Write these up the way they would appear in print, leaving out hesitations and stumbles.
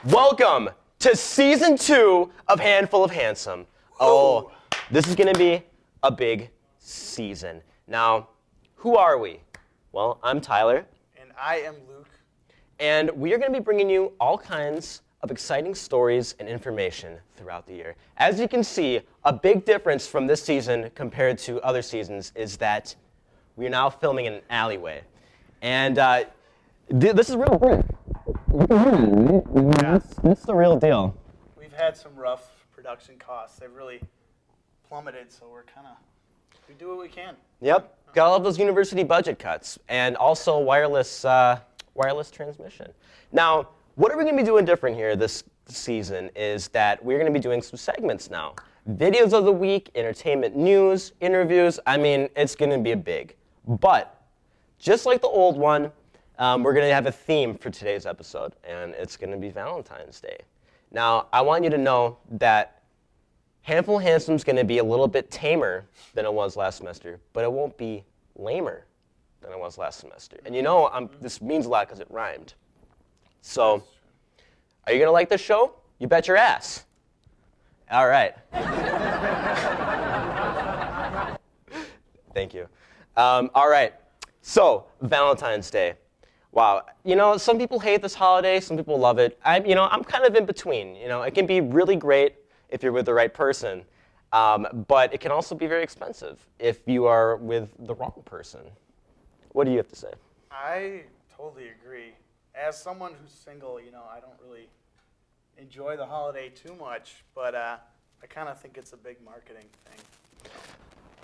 Welcome to Season 2 of Handful of Handsome. Oh, this is going to be a big season. Now, who are we? Well, I'm Tyler. And I am Luke. And we are going to be bringing you all kinds of exciting stories and information throughout the year. As you can see, a big difference from this season compared to other seasons is that we are now filming in an alleyway. And this is real brick. Yes. This is the real deal. We've had some rough production costs. They've really plummeted, so we do what we can. Yep. Got all of those university budget cuts and also wireless transmission. Now, what are we going to be doing different here this season is that we're going to be doing some segments now. Videos of the week, entertainment news, interviews. I mean, it's going to be a big. But just like the old one, we're going to have a theme for today's episode, and it's going to be Valentine's Day. Now, I want you to know that Handful of Handsome is going to be a little bit tamer than it was last semester, but it won't be lamer than it was last semester. And you know, this means a lot because it rhymed. So, are you going to like this show? You bet your ass. All right. Thank you. All right. So, Valentine's Day. Wow. You know, some people hate this holiday, some people love it. I'm kind of in between. You know, it can be really great if you're with the right person, but it can also be very expensive if you are with the wrong person. What do you have to say? I totally agree. As someone who's single, I don't really enjoy the holiday too much, but I kind of think it's a big marketing thing.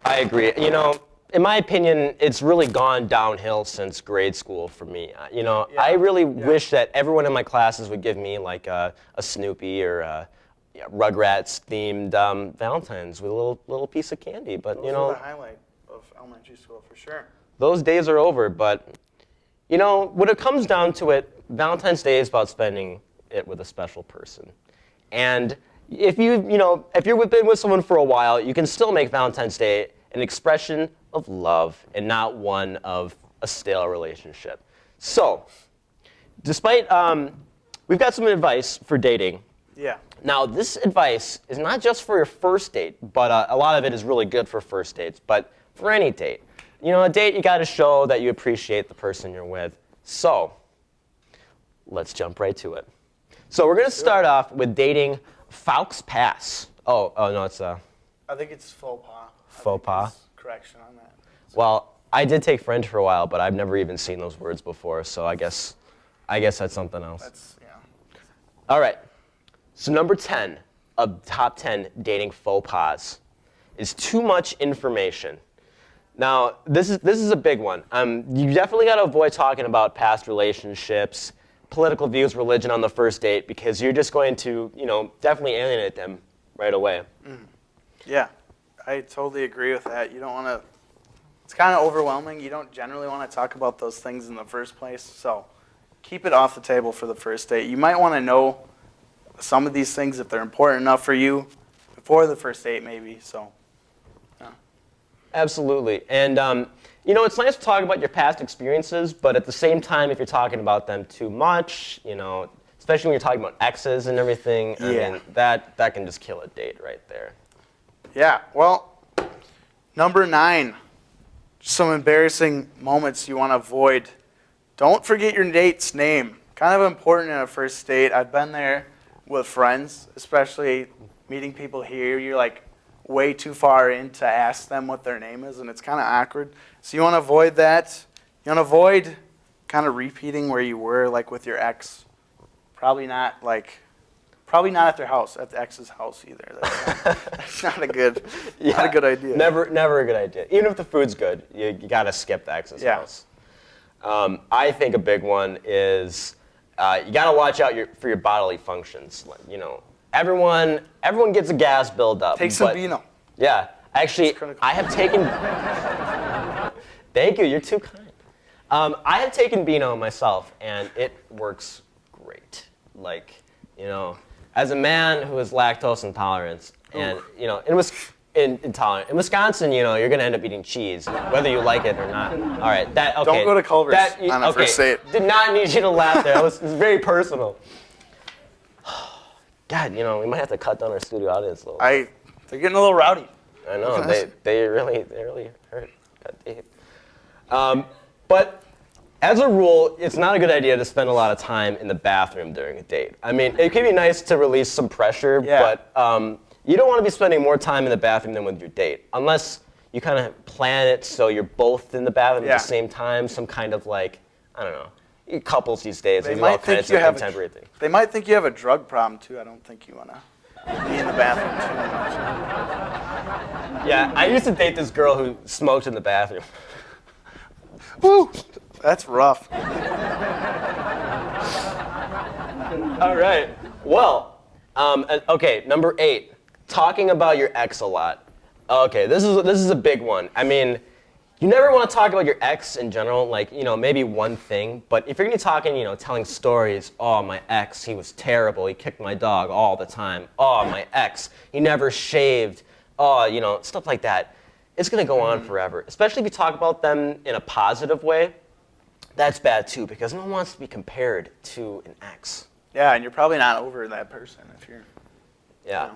I agree. You know, in my opinion, it's really gone downhill since grade school for me. I really wish that everyone in my classes would give me like a Snoopy or a Rugrats-themed Valentine's with a little piece of candy. But Those are the highlight of elementary school for sure. Those days are over. But when it comes down to it, Valentine's Day is about spending it with a special person. And if you've been with someone for a while, you can still make Valentine's Day an expression of love and not one of a stale relationship. So, despite we've got some advice for dating. Yeah. Now, this advice is not just for your first date, but a lot of it is really good for first dates, but for any date. A date, you got to show that you appreciate the person you're with. So, let's jump right to it. So, we're going to start off with dating Faux Pass. Oh no, it's I think it's faux pas. Faux pas? Correction on that. Well, I did take French for a while, but I've never even seen those words before, so I guess that's something else. All right. So number 10 of top 10 dating faux pas is too much information. Now, this is a big one. You definitely got to avoid talking about past relationships, political views, religion on the first date, because you're just going to, definitely alienate them right away. Mm. Yeah, I totally agree with that. You don't want to. It's kind of overwhelming. You don't generally want to talk about those things in the first place, so keep it off the table for the first date. You might want to know some of these things if they're important enough for you before the first date, maybe. So, yeah. Absolutely. And, it's nice to talk about your past experiences, but at the same time, if you're talking about them too much, especially when you're talking about exes and everything, I mean, that can just kill a date right there. Yeah. Well, number 9, some embarrassing moments you want to avoid. Don't forget your date's name. Kind of important in a first date. I've been there with friends, especially meeting people here. You're like way too far in to ask them what their name is, and it's kind of awkward. So you want to avoid that. You want to avoid kind of repeating where you were, like with your ex. Probably not at their house, at the ex's house either. That's not a good idea. Never a good idea. Even if the food's good, you got to skip the ex's house. I think a big one is you got to watch out for your bodily functions. Everyone gets a gas buildup. Take some Beano. Yeah, actually, I have taken. Thank you. You're too kind. I have taken Beano myself, and it works great. As a man who is lactose intolerant, And intolerant. In Wisconsin, you're gonna end up eating cheese, whether you like it or not. All right, okay. Don't go to Culver's on a first date. Did not need you to laugh there. It was very personal. God, we might have to cut down our studio audience a little. They're getting a little rowdy. I know they really hurt. God damn. But as a rule, it's not a good idea to spend a lot of time in the bathroom during a date. I mean, it can be nice to release some pressure, but you don't want to be spending more time in the bathroom than with your date, unless you kind of plan it so you're both in the bathroom at the same time. Some kind of I don't know. Couples these days, they might think you have contemporary thing. They might think you have a drug problem too. I don't think you want to be in the bathroom too much. Yeah, I used to date this girl who smoked in the bathroom. Woo! That's rough. All right. Well, okay. Number 8, talking about your ex a lot. Okay, this is a big one. I mean, you never want to talk about your ex in general, maybe one thing. But if you're gonna be talking, telling stories, oh, my ex, he was terrible. He kicked my dog all the time. Oh, my ex, he never shaved. Oh, stuff like that. It's gonna go on forever. Especially if you talk about them in a positive way. That's bad too, because no one wants to be compared to an ex. Yeah, and you're probably not over that person if you're. Yeah.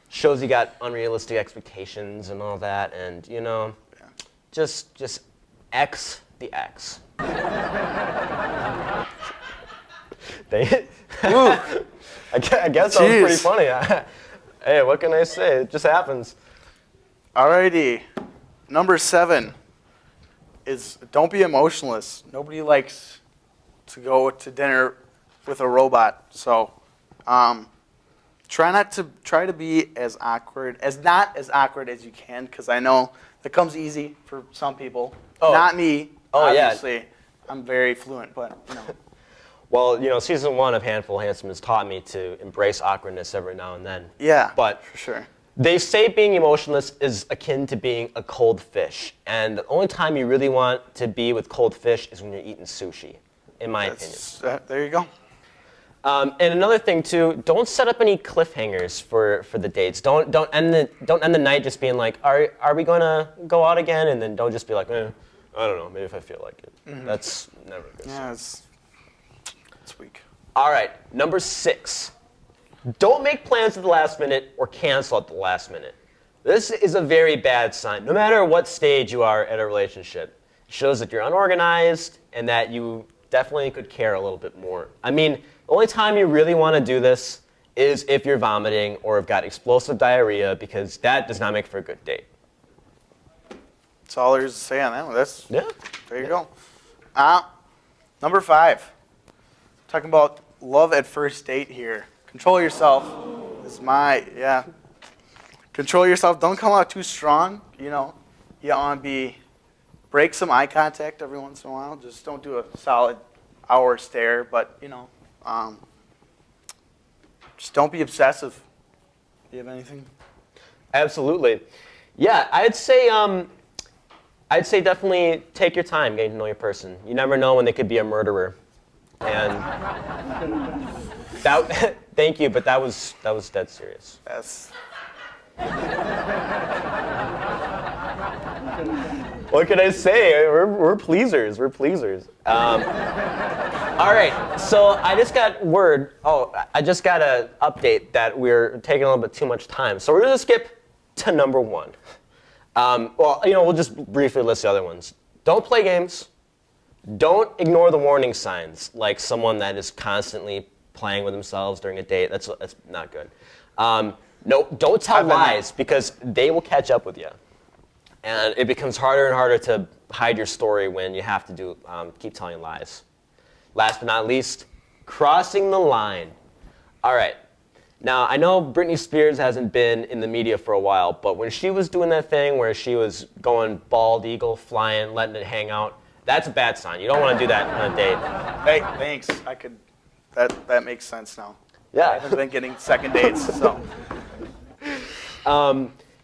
Shows you got unrealistic expectations and all that, and just X the X. I guess that was pretty funny. Hey, what can I say? It just happens. Alrighty. Number 7 is don't be emotionless. Nobody likes to go to dinner with a robot. So try to be not as awkward as you can, because I know that comes easy for some people. Oh. Not me. Oh, obviously. yeah. I'm very fluent, but Well, season 1 of Handful Handsome has taught me to embrace awkwardness every now and then. Yeah, but for sure. They say being emotionless is akin to being a cold fish, and the only time you really want to be with cold fish is when you're eating sushi, in my opinion. There you go. And another thing too, don't set up any cliffhangers for the dates. Don't end the night just being like, are we gonna go out again? And then don't just be like, I don't know, maybe if I feel like it. Mm-hmm. That's never good. Yeah, it's weak. All right, number 6. Don't make plans at the last minute or cancel at the last minute. This is a very bad sign. No matter what stage you are at a relationship, it shows that you're unorganized and that you definitely could care a little bit more. I mean, the only time you really want to do this is if you're vomiting or have got explosive diarrhea, because that does not make for a good date. That's all there is to say on that one. There you go. Number 5. Talking about love at first date here. Control yourself. Control yourself. Don't come out too strong. You want to break some eye contact every once in a while. Just don't do a solid hour stare, but just don't be obsessive. Do you have anything? Absolutely. Yeah, I'd say definitely take your time getting to know your person. You never know when they could be a murderer. And thank you, but that was dead serious. Yes. What can I say? We're pleasers. We're pleasers. All right. So I just got word. I just got an update that we're taking a little bit too much time. So we're gonna skip to number 1. We'll just briefly list the other ones. Don't play games. Don't ignore the warning signs, like someone that is constantly playing with themselves during a date. That's not good. No, don't tell lies, because they will catch up with you. And it becomes harder and harder to hide your story when you have to keep telling lies. Last but not least, crossing the line. All right. Now, I know Britney Spears hasn't been in the media for a while, but when she was doing that thing where she was going bald eagle, flying, letting it hang out, that's a bad sign. You don't want to do that on a date. Hey, thanks. That makes sense now. Yeah. I haven't been getting second dates, so.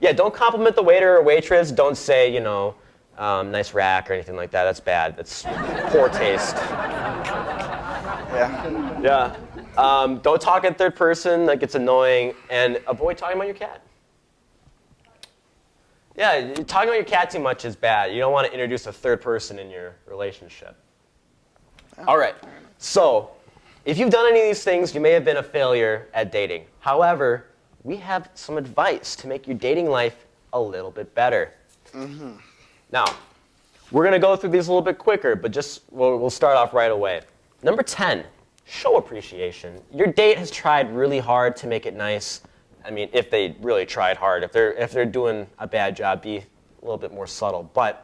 Yeah, don't compliment the waiter or waitress. Don't say, nice rack or anything like that. That's bad. That's poor taste. Yeah. Yeah. Don't talk in third person. That gets annoying. And avoid talking about your cat. Yeah, talking about your cat too much is bad. You don't want to introduce a third person in your relationship. All right, so if you've done any of these things, you may have been a failure at dating. However, we have some advice to make your dating life a little bit better. Now, we're going to go through these a little bit quicker, but we'll start off right away. Number 10, show appreciation. Your date has tried really hard to make it nice. I mean, if they really tried hard. If they're doing a bad job, be a little bit more subtle. But,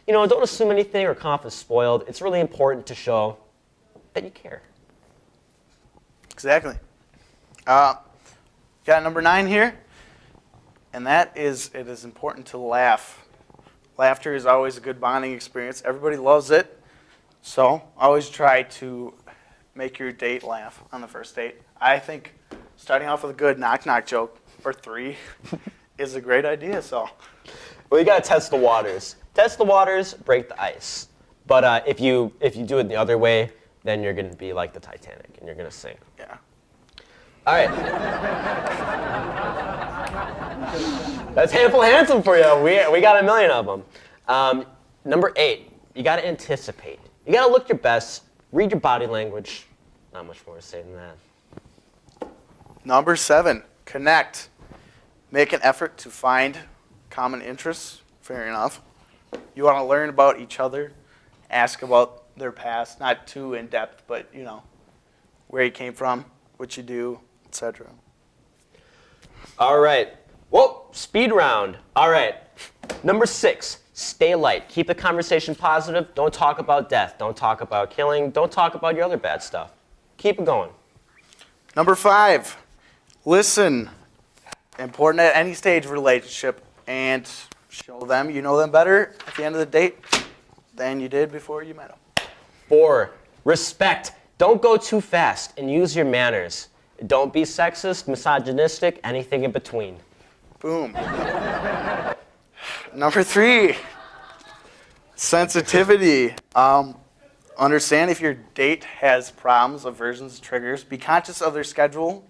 don't assume anything or come off as spoiled. It's really important to show that you care. Exactly. Got number 9 here, and that is, it is important to laugh. Laughter is always a good bonding experience. Everybody loves it, so always try to make your date laugh on the first date. I think starting off with a good knock-knock joke, or 3, is a great idea, so. Well, you got to test the waters. Test the waters, break the ice. But if you do it the other way, then you're going to be like the Titanic, and you're going to sink. Yeah. All right. That's Handful Handsome for you. We got a million of them. Number 8, you got to anticipate. You got to look your best, read your body language. Not much more to say than that. Number 7, connect. Make an effort to find common interests. Fair enough. You want to learn about each other, ask about their past, not too in depth, but where you came from, what you do, etc. All right. Whoa, speed round. All right. Number 6, stay light. Keep the conversation positive. Don't talk about death. Don't talk about killing. Don't talk about your other bad stuff. Keep it going. Number 5, listen. Important at any stage of relationship, and show them you know them better at the end of the date than you did before you met them. 4, respect. Don't go too fast and use your manners. Don't be sexist, misogynistic, anything in between. Boom. Number 3, sensitivity. Understand if your date has problems, aversions, triggers. Be conscious of their schedule.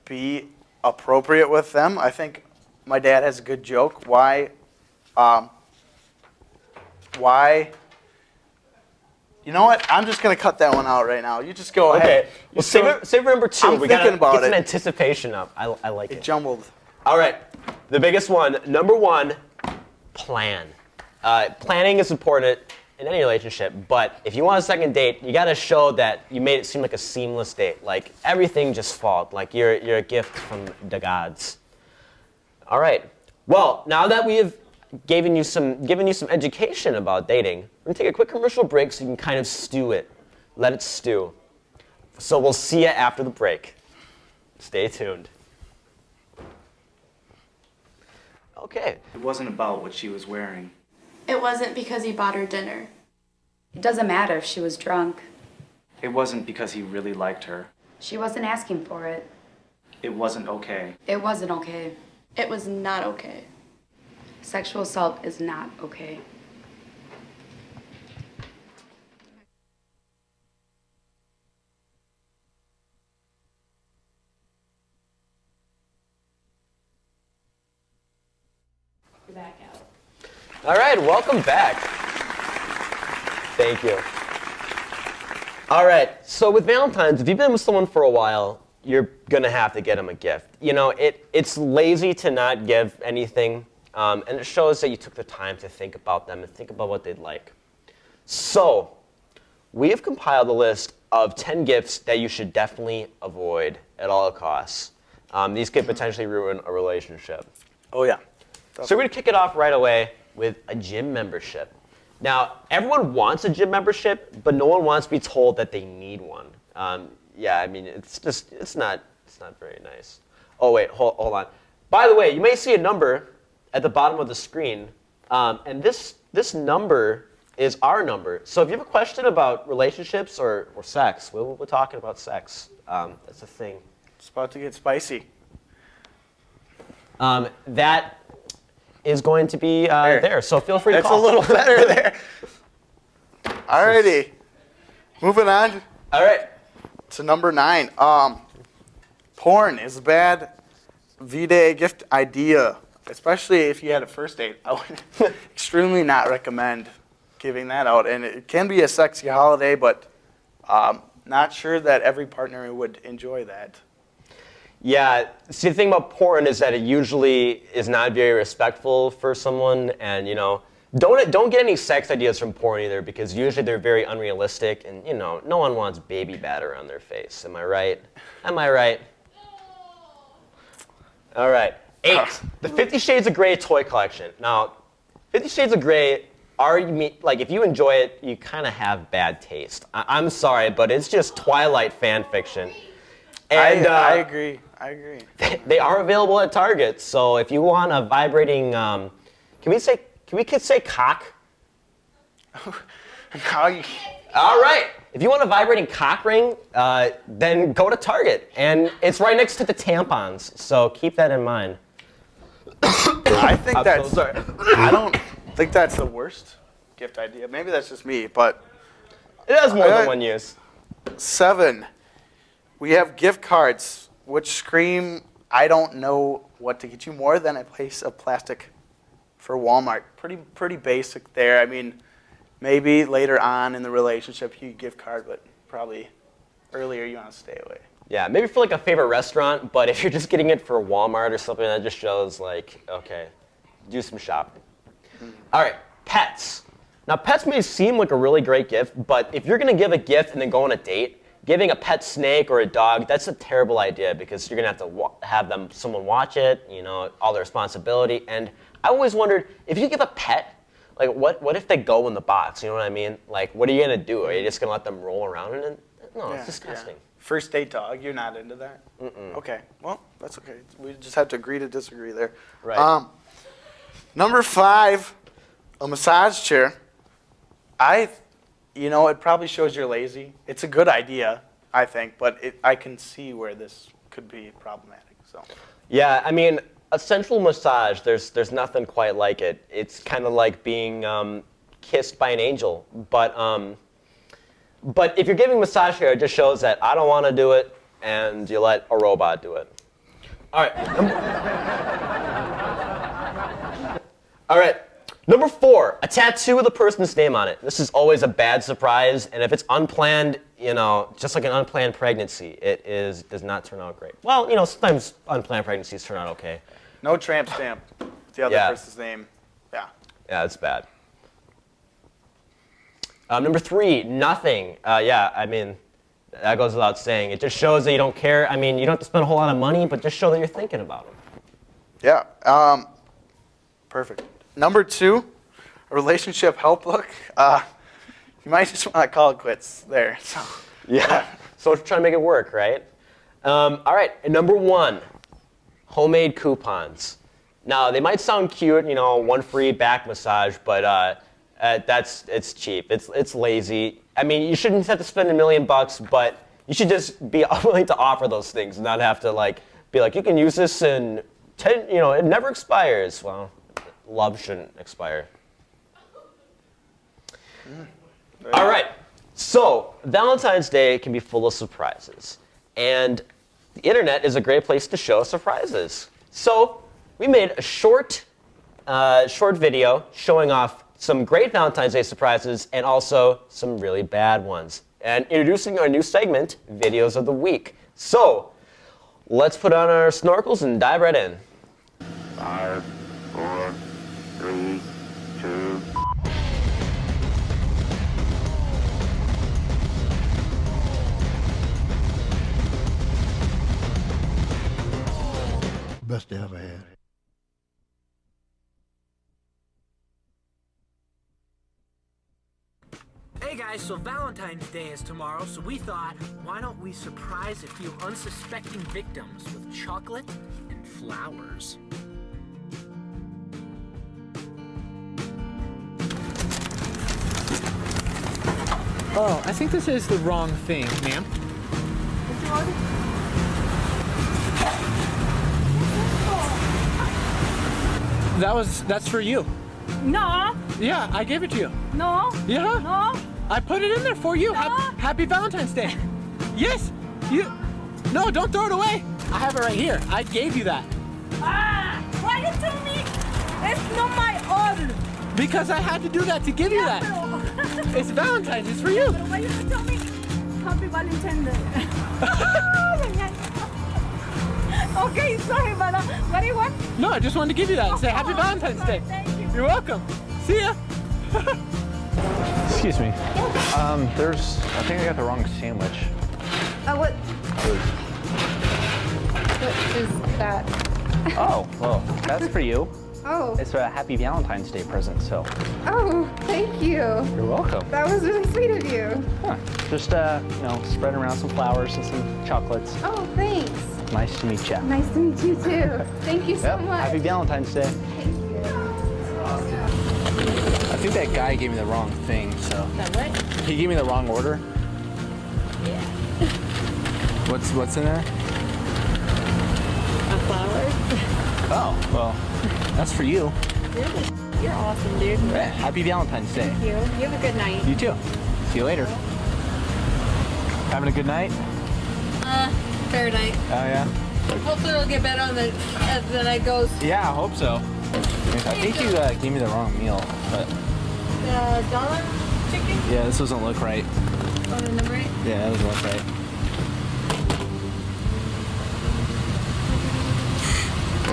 Be appropriate with them. I think my dad has a good joke. Why? You know what? I'm just going to cut that one out right now. You just go ahead. Okay. Well, save it for number 2. I'm we got thinking about get some it. anticipation up. I like it. It jumbled. All right. The biggest one. Number 1, plan. Planning is important in any relationship, but if you want a second date, you got to show that you made it seem like a seamless date. Like everything just flowed. Like you're a gift from the gods. All right. Well, now that we have given you some education about dating, we're gonna take a quick commercial break so you can kind of stew it. Let it stew. So we'll see you after the break. Stay tuned. Okay. It wasn't about what she was wearing. It wasn't because he bought her dinner. It doesn't matter if she was drunk. It wasn't because he really liked her. She wasn't asking for it. It wasn't okay. It wasn't okay. It was not okay. Sexual assault is not okay. You're back out. All right, welcome back. Thank you. All right, so with Valentine's, if you've been with someone for a while, you're gonna have to get them a gift. It's lazy to not give anything, and it shows that you took the time to think about them and think about what they'd like. So, we have compiled a list of 10 gifts that you should definitely avoid at all costs. These could potentially ruin a relationship. Oh, yeah. So we're going to kick it off right away with a gym membership. Now, everyone wants a gym membership, but no one wants to be told that they need one. Yeah, I mean, it's not very nice. Oh, wait, hold on. By the way, you may see a number at the bottom of the screen, and this number is our number. So if you have a question about relationships or sex, we're talking about sex. That's a thing. It's about to get spicy. That is going to be there. So feel free to That's call. a little better there. Alrighty. Moving on All right. to number 9. Porn is a bad V-Day gift idea. especially if you had a first date, I would extremely not recommend giving that out. And it can be a sexy holiday, but not sure that every partner would enjoy that. Yeah, see, the thing about porn is that it usually is not very respectful for someone, and don't get any sex ideas from porn either, because usually they're very unrealistic, and no one wants baby batter on their face. Am I right? Am I right? All right. 8. The 50 Shades of Grey toy collection. Now, 50 Shades of Grey, if you enjoy it, you kind of have bad taste. I'm sorry, but it's just Twilight fan fiction. And I agree. They are available at Target, so if you want a vibrating, can we say cock? All right. If you want a vibrating cock ring, then go to Target, and it's right next to the tampons. So keep that in mind. I think I'm so sorry. I don't think that's the worst gift idea. Maybe that's just me, but It has more than one use. 7. We have gift cards, which scream, I don't know what to get you more than a piece of plastic for Walmart. Pretty basic there. I mean, maybe later on in the relationship you gift card, but probably earlier you want to stay away. Yeah, maybe for like a favorite restaurant, but if you're just getting it for Walmart or something, that just shows like, okay, do some shopping. All right, pets. Now, pets may seem like a really great gift, but if you're going to give a gift and then go on a date, giving a pet snake or a dog, that's a terrible idea, because you're going to have to have someone watch it, all the responsibility. And I always wondered, if you give a pet, like what if they go in the box? You know what I mean? Like, what are you going to do? Are you just going to let them roll around in it? No, it's disgusting. Yeah. First date dog, you're not into that? Okay, well, that's okay. We just have to agree to disagree there. Right. Number 5, a massage chair. It probably shows you're lazy. It's a good idea, I think, but I can see where this could be problematic. So. Yeah, I mean, a sensual massage, there's nothing quite like it. It's kind of like being kissed by an angel. But if you're giving massage care, it just shows that I don't want to do it, and you let a robot do it. All right. All right. Number 4, a tattoo with a person's name on it. This is always a bad surprise, and if it's unplanned, just like an unplanned pregnancy, does not turn out great. Well, sometimes unplanned pregnancies turn out okay. No tramp stamp with the other person's name. Yeah. Yeah, it's bad. Number 3, nothing. I mean, that goes without saying. It just shows that you don't care. I mean, you don't have to spend a whole lot of money, but just show that you're thinking about them. Yeah. Perfect. Number 2, a relationship help book. You might just want to call it quits there. So. Yeah. So trying to make it work, right? All right. And number 1, homemade coupons. Now, they might sound cute, 1 free back massage, but it's cheap. It's lazy. I mean, you shouldn't have to spend $1 million, but you should just be willing to offer those things, not have to be like, you can use this in 10. It never expires. Well, love shouldn't expire. All right. So Valentine's Day can be full of surprises, and the internet is a great place to show surprises. So we made a short video showing off some great Valentine's Day surprises and also some really bad ones, and introducing our new segment, Videos of the Week. So let's put on our snorkels and dive right in. 5, 4, 3, 2. Best I ever had. Hey guys, so Valentine's Day is tomorrow, so we thought, why don't we surprise a few unsuspecting victims with chocolate and flowers? Oh, I think this is the wrong thing, ma'am. That's for you. No, Yeah, I gave it to you. no, Yeah? no. I put it in there for you. No. Happy Valentine's Day. Yes. No, don't throw it away. I have it right here. I gave you that. Ah, Why you tell me it's not my order? Because I had to do that to give you that. It's Valentine's, it's for you. But why you tell me Happy Valentine Day? Okay, sorry, but what do you want? No, I just wanted to give you that and say Happy Valentine's Day. Thank you. You're welcome. See ya. Excuse me. I think I got the wrong sandwich. What is that? Oh, well, that's for you. Oh. It's a Happy Valentine's Day present, so. Oh, thank you. You're welcome. That was really sweet of you. Huh. Just, spreading around some flowers and some chocolates. Oh, thanks. Nice to meet you. Nice to meet you too. Thank you so much. Happy Valentine's Day. Thank you. I think that guy gave me the wrong thing, so. That what? He gave me the wrong order. Yeah. What's in there? A flower? Oh, well, that's for you. You're awesome, dude. Yeah, Happy Valentine's Day. Thank you. You have a good night. You too. See you later. Having a good night? Fair night. Oh, yeah? Hopefully it'll get better as the night goes. Yeah, I hope so. I think you gave me the wrong meal, but Dollar chicken? yeah, this doesn't look right. Oh, the number 8? Yeah, that doesn't look right.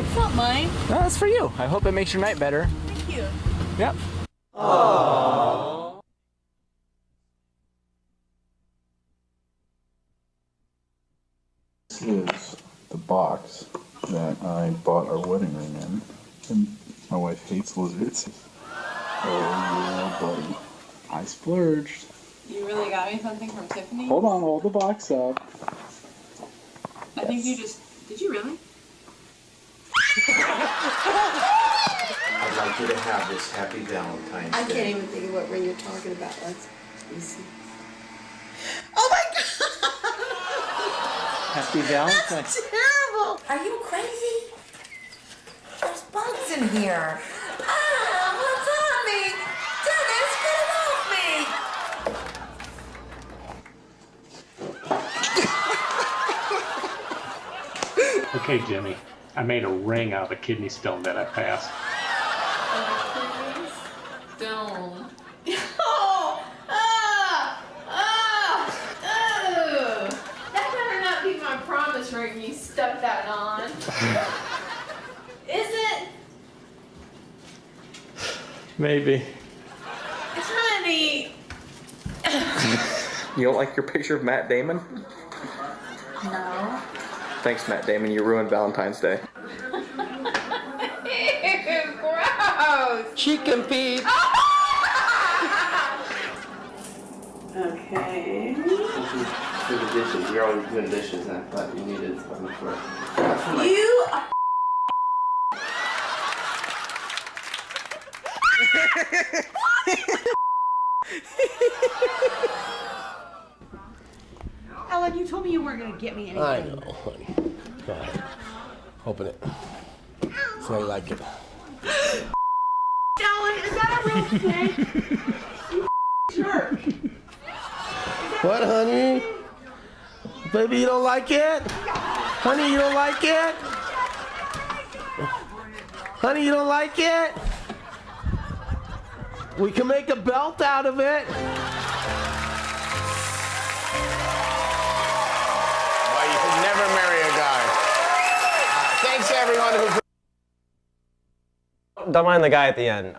It's not mine. No, that's for you. I hope it makes your night better. Thank you. Yep. This is the box that I bought our wedding ring in. And my wife hates lizards. Oh yeah, buddy. I splurged. You really got me something from Tiffany? Hold on, hold the box up. I think you just... Did you really? I'd like you to have this Happy Valentine's Day. I can't even think of what ring you're talking about. Let's see. Oh my God! Happy Valentine's. That's terrible! Are you crazy? There's bugs in here. Ah, what's on me? Dennis, get it off me! Okay, Jimmy. I made a ring out of a kidney stone that I passed. Don't. Oh! That better not be my promise ring you stuck that on. Is it? Maybe. Honey! You don't like your picture of Matt Damon? No. Thanks, Matt Damon. You ruined Valentine's Day. Ew, gross! Chicken feet. Okay. For the dishes. You're always doing dishes, and I thought you needed something for it. You are... Ellen, you told me you weren't going to get me anything. I know, honey. Go ahead. Open it. See how you like it. Ellen, is that a real thing? You jerk. What, honey? Baby, you don't like it? Honey, you don't like it? Honey, you don't like it? We can make a belt out of it. Well, you should never marry a guy. Thanks to everyone who... Don't mind the guy at the end.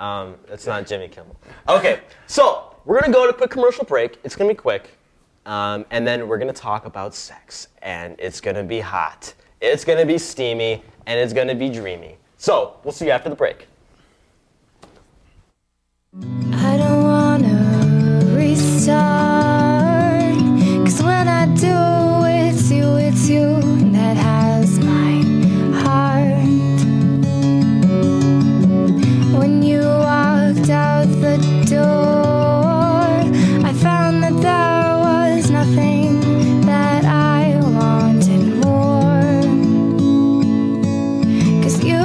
It's not Jimmy Kimmel. Okay, so we're going to go to a quick commercial break. It's going to be quick. And then we're going to talk about sex. And it's going to be hot. It's going to be steamy. And it's going to be dreamy. So we'll see you after the break. I don't wanna restart, 'cause when I do, it's you that has my heart. When you walked out the door, I found that there was nothing that I wanted more. 'Cause you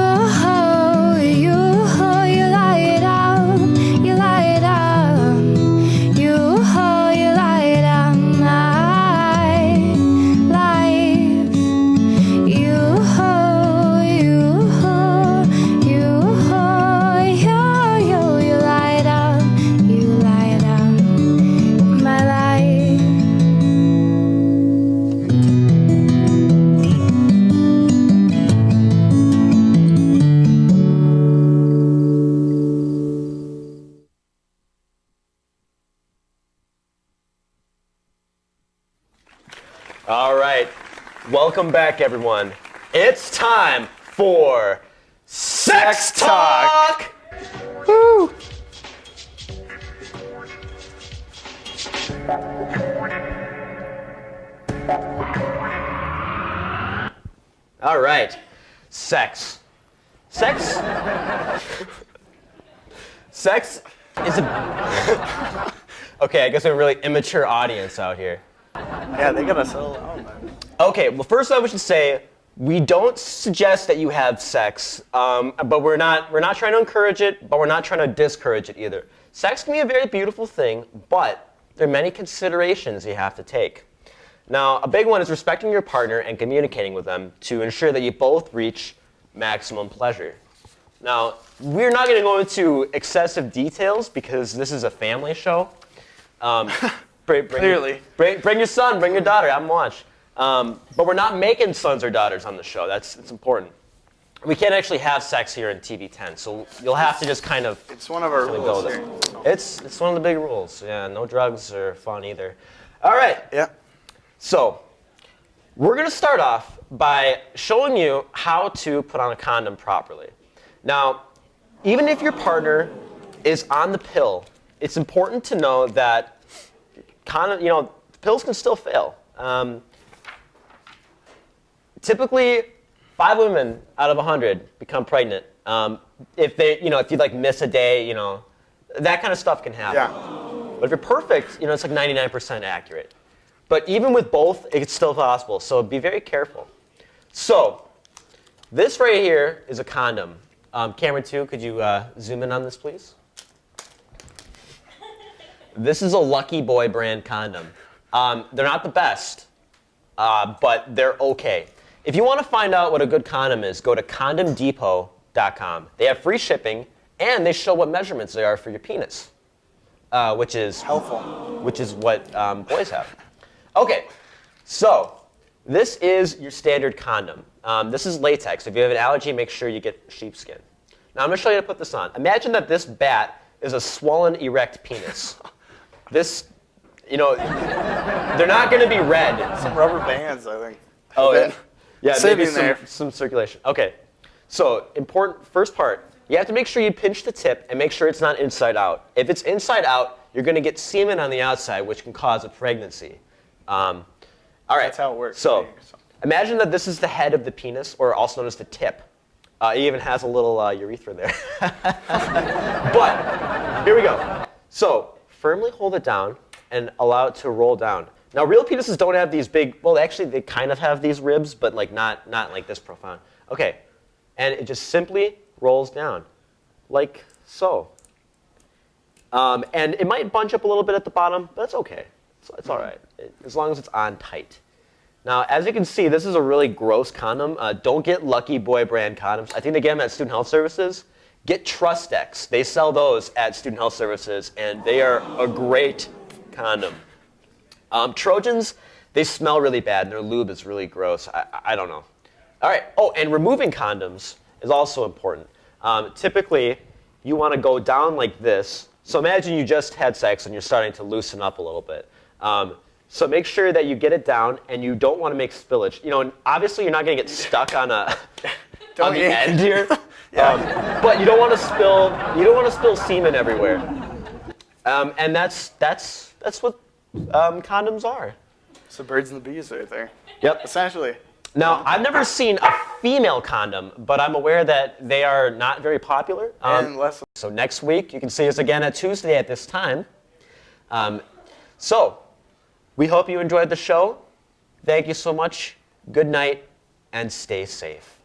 lie it out, you lie All right. Welcome back, everyone. It's time for Sex Talk! Woo! All right. Sex. Sex is a... Okay, I guess we're a really immature audience out here. Yeah, they gotta settle down, man. Okay, well, first off, we should say we don't suggest that you have sex, but we're not trying to encourage it, but we're not trying to discourage it either. Sex can be a very beautiful thing, but there are many considerations you have to take. Now, a big one is respecting your partner and communicating with them to ensure that you both reach maximum pleasure. Now, we're not going to go into excessive details because this is a family show. Clearly. Bring your son, bring your daughter, have them watch. But we're not making sons or daughters on the show. That's important. We can't actually have sex here in TV10, so you'll have to just kind of... It's one of our rules here. It's one of the big rules. Yeah, no drugs or fun either. All right. Yeah. So, we're going to start off by showing you how to put on a condom properly. Now, even if your partner is on the pill, it's important to know that pills can still fail. Typically, 5 women out of 100 become pregnant. If you like miss a day, that kind of stuff can happen. Yeah. But if you're perfect, it's like 99% accurate. But even with both, it's still possible. So be very careful. So this right here is a condom. Camera 2, could you zoom in on this, please? This is a Lucky Boy brand condom. They're not the best, but they're okay. If you want to find out what a good condom is, go to condomdepot.com. They have free shipping, and they show what measurements they are for your penis, which is helpful. Which is what boys have. Okay, so this is your standard condom. This is latex. If you have an allergy, make sure you get sheepskin. Now I'm going to show you how to put this on. Imagine that this bat is a swollen, erect penis. This, they're not going to be red. Some rubber bands, I think. Oh, yeah. Yeah, maybe there. some circulation. Okay, so important first part. You have to make sure you pinch the tip and make sure it's not inside out. If it's inside out, you're going to get semen on the outside, which can cause a pregnancy. All right. That's how it works. So imagine that this is the head of the penis, or also known as the tip. It even has a little urethra there. But here we go. So firmly hold it down and allow it to roll down. Now, real penises don't have these big, well, actually, they kind of have these ribs, but not like this profound. Okay, and it just simply rolls down, like so. And it might bunch up a little bit at the bottom, but it's okay. It's all right, as long as it's on tight. Now, as you can see, this is a really gross condom. Don't get Lucky Boy brand condoms. I think they get them at Student Health Services. Get Trustex. They sell those at Student Health Services, and they are a great condom. Trojans, they smell really bad, and their lube is really gross. I don't know. All right. Oh, and removing condoms is also important. Typically, you want to go down like this. So imagine you just had sex, and you're starting to loosen up a little bit. So make sure that you get it down, and you don't want to make spillage. Obviously, you're not going to get stuck on the end here. Yeah. But you don't want to spill. You don't want to spill semen everywhere. And that's what condoms are. It's the birds and the bees right there. Yep. Essentially. Now, I've never seen a female condom, but I'm aware that they are not very popular. So next week, you can see us again at Tuesday at this time. So we hope you enjoyed the show. Thank you so much. Good night, and stay safe.